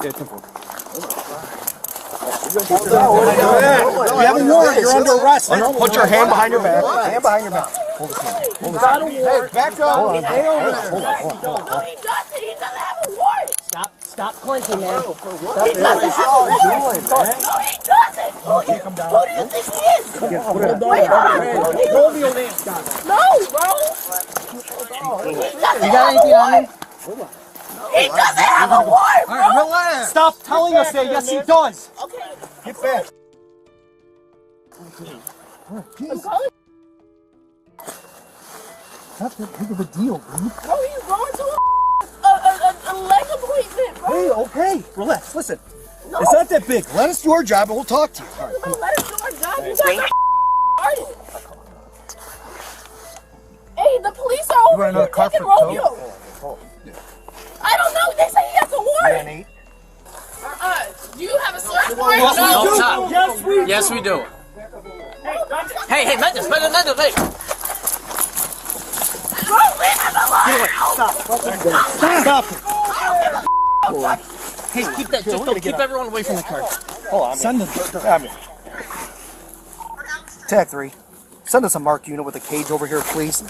We have a warrant. You're under arrest. Put your hand behind your back. Hand behind your back. Hold his hand. Hold his hand. Hey, back up. Stay over there. No, he doesn't. He doesn't have a warrant. Stop clenching, man. He doesn't have a warrant. No, he doesn't. Who do you think he is? Wait on. Romeo Nance got it. No, bro. He doesn't You got anything on him? He doesn't have a warrant, bro. All right, relax. Stop telling us that. Yes, he does. Okay. Get back. I'm calling. Not that big of a deal, dude. Bro, he's going to a leg appointment, bro. Hey, okay. Relax. Listen. No. It's not that big. Let us do our job and we'll talk to you. All right, No, let us do our job. You guys are started. Hey, the police are over here taking Romeo. I don't know. They say he has a warrant. Do you have a search warrant? No, stop. Yes, we do. Yes, we do. Hey, Mendes, hey. Bro, leave him alone. Stop it. Hey, keep that. Just don't keep everyone away from the car. Hold on. Send them. Tag 3. Send us a marked unit with a cage over here, please.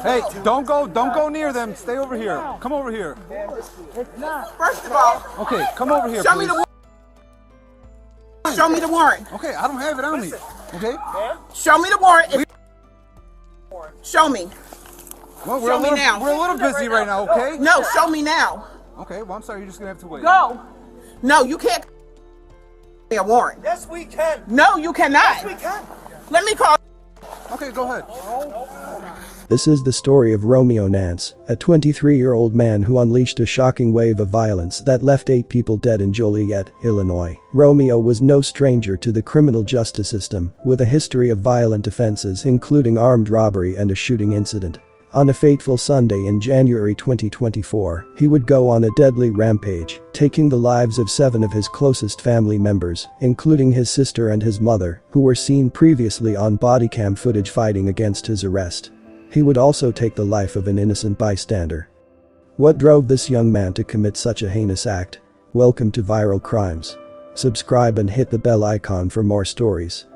Hey, don't go near them. Stay over here. Come over here. First of all, Okay, come over here, show me please. the warrant. Show me the warrant. Okay, I don't have it on me. Okay? Show me the warrant. Show me. Well, Show me now. We're a little busy right now, okay? No, show me now. Okay, well, I'm sorry. You're just going to have to wait. Go. No, you can't. A warrant. Yes, we can. No, you cannot. Yes, we can. Let me call. Okay, go ahead. This is the story of Romeo Nance, a 23-year-old man who unleashed a shocking wave of violence that left 8 people dead in Joliet, Illinois. Romeo was no stranger to the criminal justice system, with a history of violent offenses including armed robbery and a shooting incident. On a fateful Sunday in January 2024, he would go on a deadly rampage, taking the lives of 7 of his closest family members, including his sister and his mother, who were seen previously on body cam footage fighting against his arrest. He would also take the life of an innocent bystander. What drove this young man to commit such a heinous act? Welcome to Viral Crimes. Subscribe and hit the bell icon for more stories.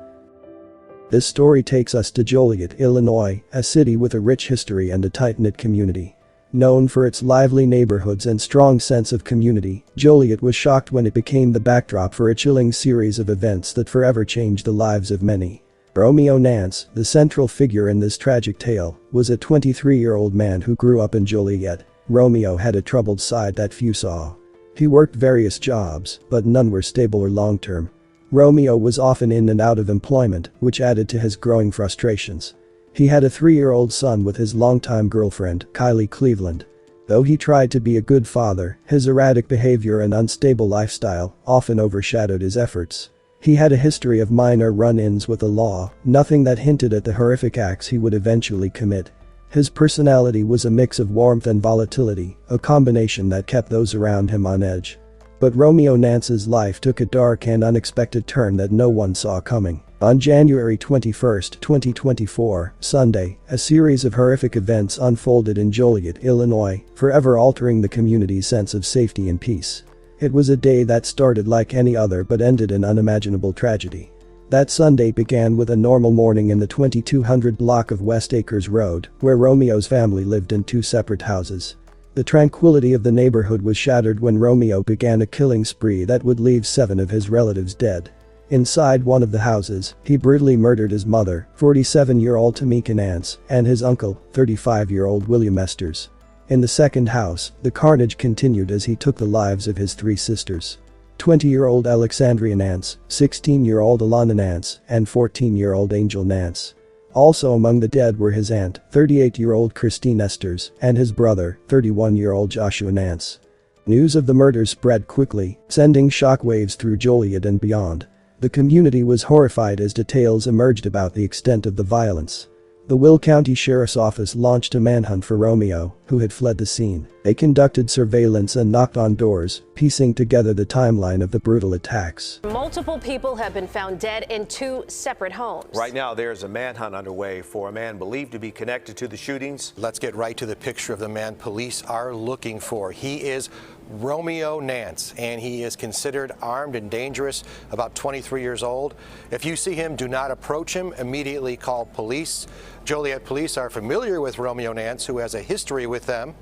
This story takes us to Joliet, Illinois, a city with a rich history and a tight-knit community. Known for its lively neighborhoods and strong sense of community, Joliet was shocked when it became the backdrop for a chilling series of events that forever changed the lives of many. Romeo Nance, the central figure in this tragic tale, was a 23-year-old man who grew up in Joliet. Romeo had a troubled side that few saw. He worked various jobs, but none were stable or long-term. Romeo was often in and out of employment, which added to his growing frustrations. He had a 3-year-old son with his longtime girlfriend, Kylie Cleveland. Though he tried to be a good father, his erratic behavior and unstable lifestyle often overshadowed his efforts. He had a history of minor run-ins with the law, nothing that hinted at the horrific acts he would eventually commit. His personality was a mix of warmth and volatility, a combination that kept those around him on edge. But Romeo Nance's life took a dark and unexpected turn that no one saw coming. On January 21, 2024, Sunday, a series of horrific events unfolded in Joliet, Illinois, forever altering the community's sense of safety and peace. It was a day that started like any other but ended in unimaginable tragedy. That Sunday began with a normal morning in the 2200 block of West Acres Road, where Romeo's family lived in 2 separate houses. The tranquility of the neighborhood was shattered when Romeo began a killing spree that would leave 7 of his relatives dead. Inside one of the houses, he brutally murdered his mother, 47-year-old Tamika Nance, and his uncle, 35-year-old William Esters. In the second house, the carnage continued as he took the lives of his 3 sisters. 20-year-old Alexandria Nance, 16-year-old Alana Nance, and 14-year-old Angel Nance. Also among the dead were his aunt, 38-year-old Christine Esters, and his brother, 31-year-old Joshua Nance. News of the murders spread quickly, sending shockwaves through Joliet and beyond. The community was horrified as details emerged about the extent of the violence. The Will County Sheriff's Office launched a manhunt for Romeo, who had fled the scene. They conducted surveillance and knocked on doors, piecing together the timeline of the brutal attacks. Multiple people have been found dead in 2 separate homes. Right now, there's a manhunt underway for a man believed to be connected to the shootings. Let's get right to the picture of the man police are looking for. He is Romeo Nance, and he is considered armed and dangerous, about 23 years old. If you see him, do not approach him. Immediately call police. Joliet police are familiar with Romeo Nance, who has a history with them.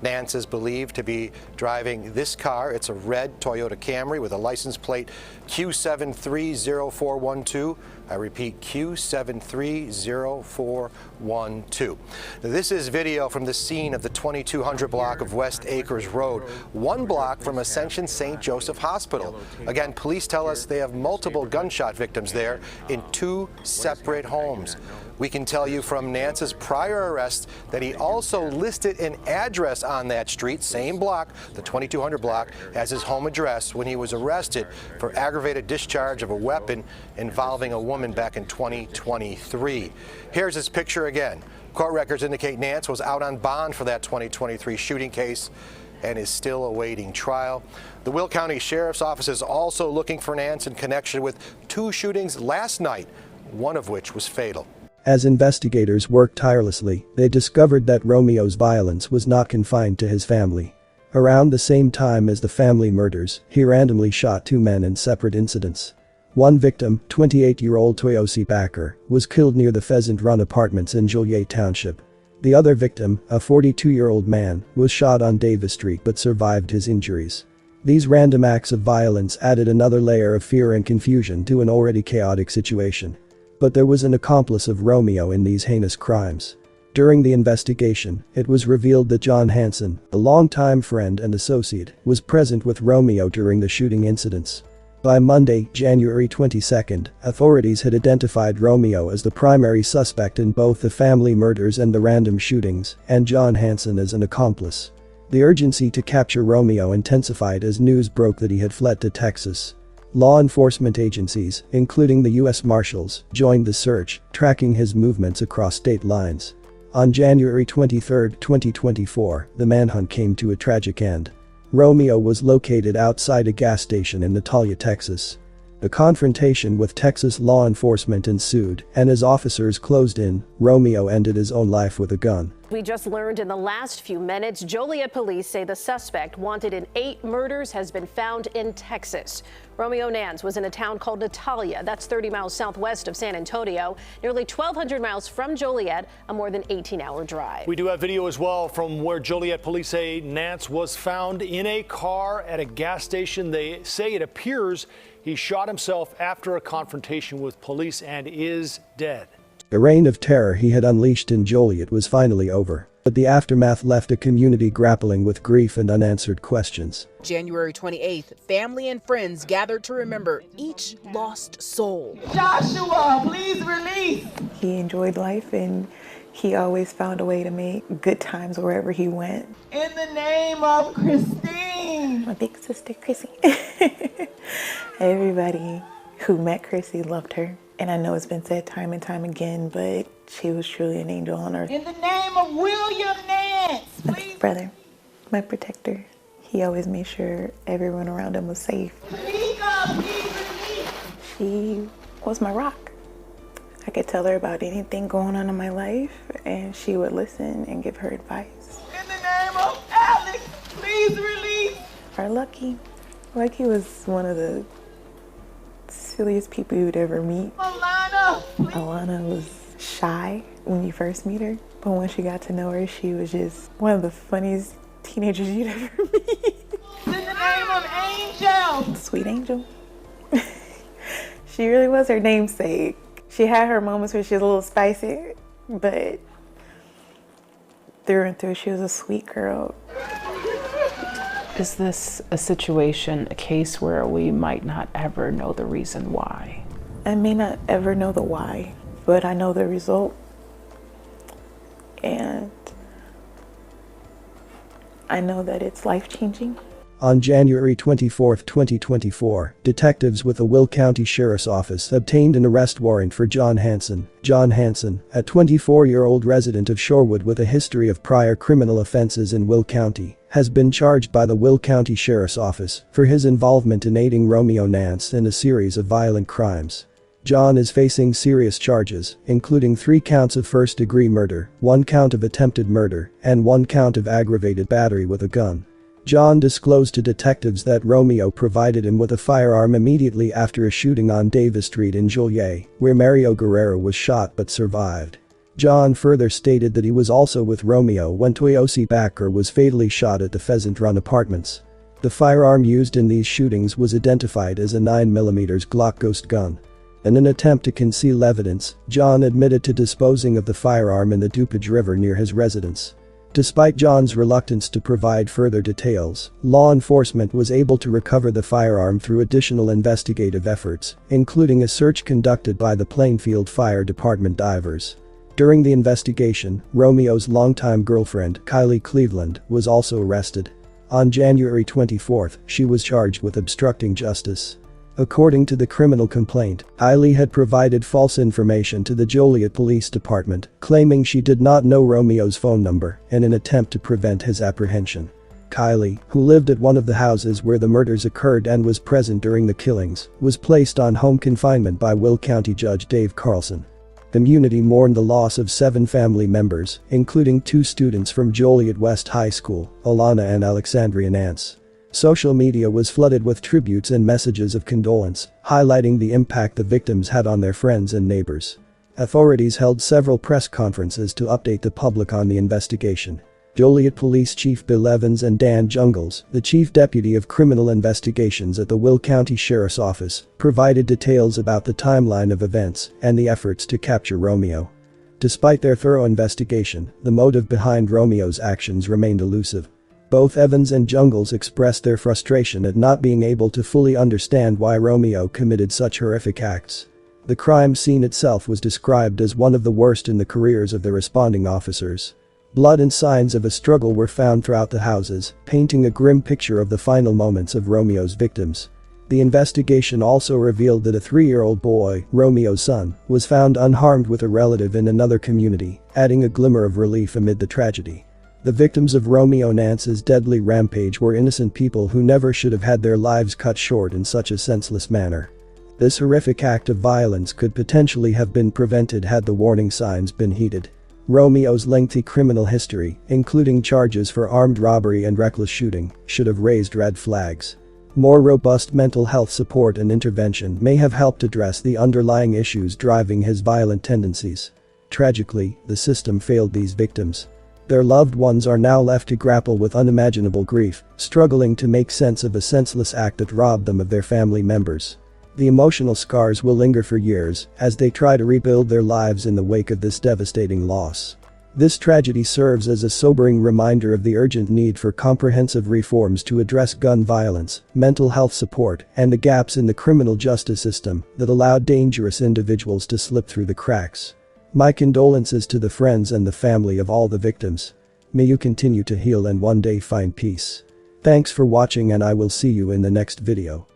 Nance is believed to be driving this car. It's a red Toyota Camry with a license plate Q730412. I repeat, Q730412. Now, this is video from the scene of the 2200 block of West Acres Road, 1 block from Ascension St. Joseph Hospital. Again, police tell us they have multiple gunshot victims there in 2 separate homes. We can tell you from Nance's prior arrest that he also listed an address on that street, same block, the 2200 block, as his home address when he was arrested for aggravated discharge of a weapon involving a woman back in 2023. Here's his picture again. Court records indicate Nance was out on bond for that 2023 shooting case and is still awaiting trial. The Will County Sheriff's Office is also looking for Nance in connection with 2 shootings last night, one of which was fatal. As investigators worked tirelessly, they discovered that Romeo's violence was not confined to his family. Around the same time as the family murders, he randomly shot 2 men in separate incidents. One victim, 28-year-old Toyosi Backer, was killed near the Pheasant Run apartments in Joliet Township. The other victim, a 42-year-old man, was shot on Davis Street but survived his injuries. These random acts of violence added another layer of fear and confusion to an already chaotic situation. But there was an accomplice of Romeo in these heinous crimes. During the investigation, it was revealed that John Hansen, a longtime friend and associate, was present with Romeo during the shooting incidents. By Monday, January 22, authorities had identified Romeo as the primary suspect in both the family murders and the random shootings, and John Hansen as an accomplice. The urgency to capture Romeo intensified as news broke that he had fled to Texas. Law enforcement agencies, including the U.S. Marshals, joined the search, tracking his movements across state lines. On January 23, 2024, the manhunt came to a tragic end. Romeo was located outside a gas station in Natalia, Texas. The confrontation with Texas law enforcement ensued, and as officers closed in, Romeo ended his own life with a gun. We just learned in the last few minutes, Joliet police say the suspect wanted in 8 murders has been found in Texas. Romeo Nance was in a town called Natalia, that's 30 miles southwest of San Antonio, nearly 1,200 miles from Joliet, a more than 18-hour drive. We do have video as well from where Joliet police say Nance was found in a car at a gas station. They say it appears he shot himself after a confrontation with police and is dead. The reign of terror he had unleashed in Joliet was finally over, but the aftermath left a community grappling with grief and unanswered questions. January 28th, family and friends gathered to remember each lost soul. Joshua, please release. He enjoyed life and he always found a way to make good times wherever he went. In the name of Christine. My big sister, Chrissy. Everybody who met Chrissy loved her. And I know it's been said time and time again, but she was truly an angel on earth. In the name of William Nance, please. My brother, my protector. He always made sure everyone around him was safe. Speak up, please. She was my rock. I could tell her about anything going on in my life, and she would listen and give her advice. In the name of Alex, please release. Or Lucky. Lucky was one of the silliest people you'd ever meet. Alana was shy when you first meet her, but when she got to know her, she was just one of the funniest teenagers you'd ever meet. In the name of Angel. Sweet Angel. She really was her namesake. She had her moments where she was a little spicy, but through and through, she was a sweet girl. Is this a situation, a case where we might not ever know the reason why? I may not ever know the why, but I know the result. And I know that it's life-changing. On January 24, 2024, detectives with the Will County Sheriff's Office obtained an arrest warrant for John Hansen. John Hansen, a 24-year-old resident of Shorewood with a history of prior criminal offenses in Will County, has been charged by the Will County Sheriff's Office for his involvement in aiding Romeo Nance in a series of violent crimes. John is facing serious charges, including 3 counts of first-degree murder, 1 count of attempted murder, and 1 count of aggravated battery with a gun. John disclosed to detectives that Romeo provided him with a firearm immediately after a shooting on Davis Street in Joliet, where Mario Guerrero was shot but survived. John further stated that he was also with Romeo when Toyosi Baker was fatally shot at the Pheasant Run apartments. The firearm used in these shootings was identified as a 9mm Glock Ghost gun. In an attempt to conceal evidence, John admitted to disposing of the firearm in the DuPage River near his residence. Despite John's reluctance to provide further details, law enforcement was able to recover the firearm through additional investigative efforts, including a search conducted by the Plainfield Fire Department divers. During the investigation, Romeo's longtime girlfriend, Kylie Cleveland, was also arrested. On January 24, she was charged with obstructing justice. According to the criminal complaint, Kylie had provided false information to the Joliet Police Department, claiming she did not know Romeo's phone number in an attempt to prevent his apprehension. Kylie, who lived at one of the houses where the murders occurred and was present during the killings, was placed on home confinement by Will County Judge Dave Carlson. The community mourned the loss of 7 family members, including 2 students from Joliet West High School, Alana and Alexandria Nance. Social media was flooded with tributes and messages of condolence, highlighting the impact the victims had on their friends and neighbors. Authorities held several press conferences to update the public on the investigation. Joliet Police Chief Bill Evans and Dan Jungles, the Chief Deputy of Criminal Investigations at the Will County Sheriff's Office, provided details about the timeline of events and the efforts to capture Romeo. Despite their thorough investigation, the motive behind Romeo's actions remained elusive. Both Evans and Jungles expressed their frustration at not being able to fully understand why Romeo committed such horrific acts. The crime scene itself was described as one of the worst in the careers of the responding officers. Blood and signs of a struggle were found throughout the houses, painting a grim picture of the final moments of Romeo's victims. The investigation also revealed that a 3-year-old boy, Romeo's son, was found unharmed with a relative in another community, adding a glimmer of relief amid the tragedy. The victims of Romeo Nance's deadly rampage were innocent people who never should have had their lives cut short in such a senseless manner. This horrific act of violence could potentially have been prevented had the warning signs been heeded. Romeo's lengthy criminal history, including charges for armed robbery and reckless shooting, should have raised red flags. More robust mental health support and intervention may have helped address the underlying issues driving his violent tendencies. Tragically, the system failed these victims. Their loved ones are now left to grapple with unimaginable grief, struggling to make sense of a senseless act that robbed them of their family members. The emotional scars will linger for years as they try to rebuild their lives in the wake of this devastating loss. This tragedy serves as a sobering reminder of the urgent need for comprehensive reforms to address gun violence, mental health support, and the gaps in the criminal justice system that allow dangerous individuals to slip through the cracks. My condolences to the friends and the family of all the victims. May you continue to heal and one day find peace. Thanks for watching and I will see you in the next video.